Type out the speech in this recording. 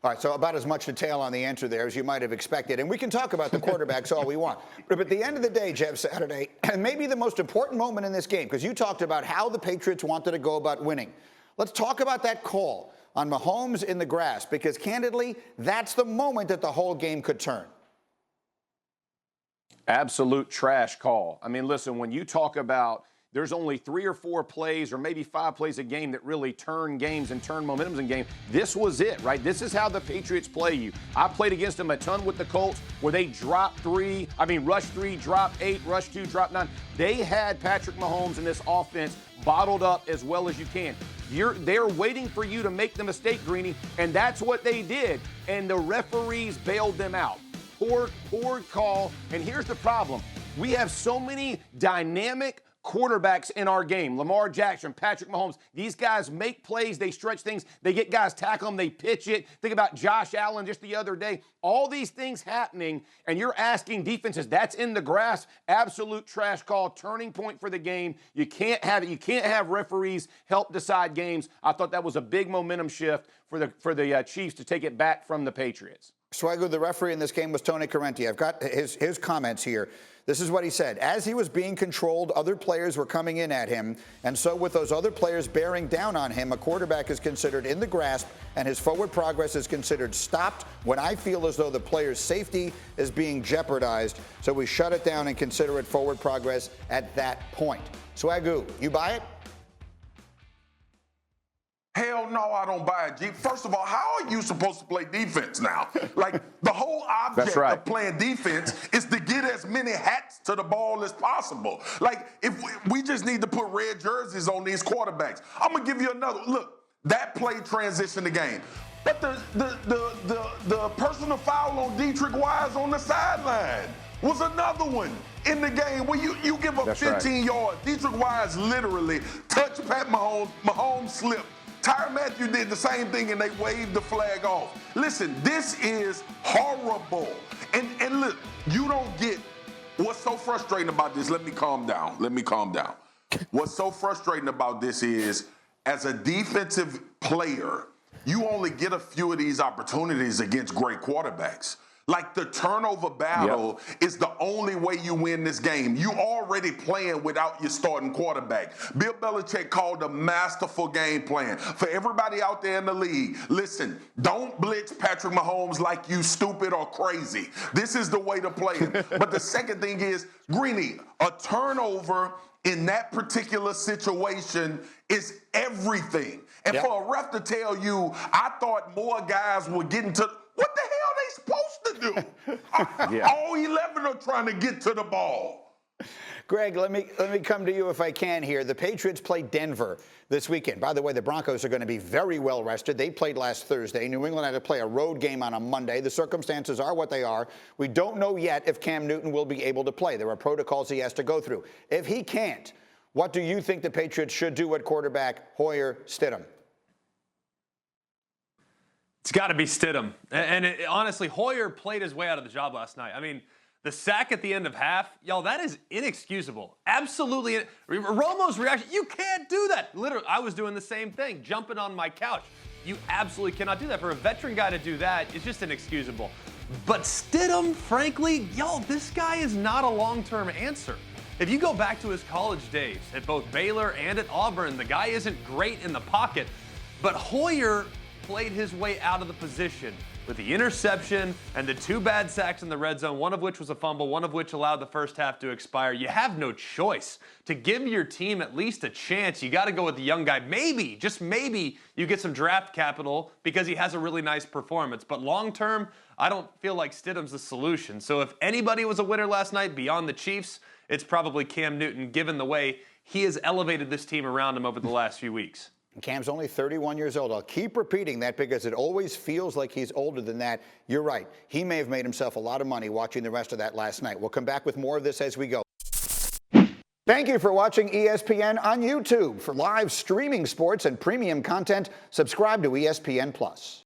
All right, so about as much detail on the answer there as you might have expected. And we can talk about the quarterbacks all we want. But at the end of the day, Jeff, Saturday, and maybe the most important moment in this game, because you talked about how the Patriots wanted to go about winning. Let's talk about that call on Mahomes in the grass, because candidly, that's the moment that the whole game could turn. Absolute trash call. I mean, listen, when you talk about there's only 3 or 4 plays or maybe 5 plays a game that really turn games and turn momentums in game, this was it, right? This is how the Patriots play you. I played against them a ton with the Colts where they rush 3, drop 8, rush 2, drop 9. They had Patrick Mahomes in this offense bottled up as well as you can. They're waiting for you to make the mistake, Greeny, and that's what they did. And the referees bailed them out. Poor call. And here's the problem. We have so many dynamic quarterbacks in our game. Lamar Jackson, Patrick Mahomes. These guys make plays. They stretch things. They get guys, tackle them. They pitch it. Think about Josh Allen just the other day. All these things happening, and you're asking defenses, that's in the grass. Absolute trash call. Turning point for the game. You can't have it. You can't have referees help decide games. I thought that was a big momentum shift for the Chiefs to take it back from the Patriots. Swagger, the referee in this game was Tony Correnti. I've got his comments here. This is what he said. As he was being controlled, other players were coming in at him. And so with those other players bearing down on him, a quarterback is considered in the grasp and his forward progress is considered stopped when I feel as though the player's safety is being jeopardized. So we shut it down and consider it forward progress at that point. Swagoo, you buy it? Hell no, I don't buy it, G. First of all, how are you supposed to play defense now? Like, the whole object of playing defense is to get as many hats to the ball as possible. Like, if we just need to put red jerseys on these quarterbacks. I'm going to give you another. Look, that play transitioned the game. But the personal foul on Dietrich Wise on the sideline was another one in the game where you give up 15 yards. Dietrich Wise literally touched Pat Mahomes. Mahomes slipped. Tyrann Mathieu did the same thing, and they waved the flag off. Listen, this is horrible. And look, you don't get what's so frustrating about this. Let me calm down. What's so frustrating about this is, as a defensive player, you only get a few of these opportunities against great quarterbacks. Like, the turnover battle is the only way you win this game. You already playing without your starting quarterback. Bill Belichick called a masterful game plan. For everybody out there in the league, listen, don't blitz Patrick Mahomes like you stupid or crazy. This is the way to play him. But the second thing is, Greeny, a turnover in that particular situation is everything. And for a ref to tell you, I thought more guys were getting to, what the hell are they supposed to do? All 11 are trying to get to the ball. Greg, let me come to you if I can here. The Patriots play Denver this weekend. By the way, the Broncos are going to be very well rested. They played last Thursday. New England had to play a road game on a Monday. The circumstances are what they are. We don't know yet if Cam Newton will be able to play. There are protocols he has to go through. If he can't, what do you think the Patriots should do at quarterback, Hoyer, Stidham? It's got to be Stidham. And honestly, Hoyer played his way out of the job last night. I mean, the sack at the end of half, y'all, that is inexcusable. Absolutely. Romo's reaction, you can't do that. Literally, I was doing the same thing, jumping on my couch. You absolutely cannot do that. For a veteran guy to do that, it's just inexcusable. But Stidham, frankly, y'all, this guy is not a long-term answer. If you go back to his college days at both Baylor and at Auburn, the guy isn't great in the pocket. But Hoyer played his way out of the position with the interception and the 2 bad sacks in the red zone, one of which was a fumble, one of which allowed the first half to expire. You have no choice. To give your team at least a chance, you got to go with the young guy. Maybe, just maybe, you get some draft capital because he has a really nice performance. But long term, I don't feel like Stidham's the solution. So if anybody was a winner last night beyond the Chiefs, it's probably Cam Newton, given the way he has elevated this team around him over the last few weeks. Cam's only 31 years old. I'll keep repeating that because it always feels like he's older than that. You're right. He may have made himself a lot of money watching the rest of that last night. We'll come back with more of this as we go. Thank you for watching ESPN on YouTube. For live streaming sports and premium content, subscribe to ESPN+.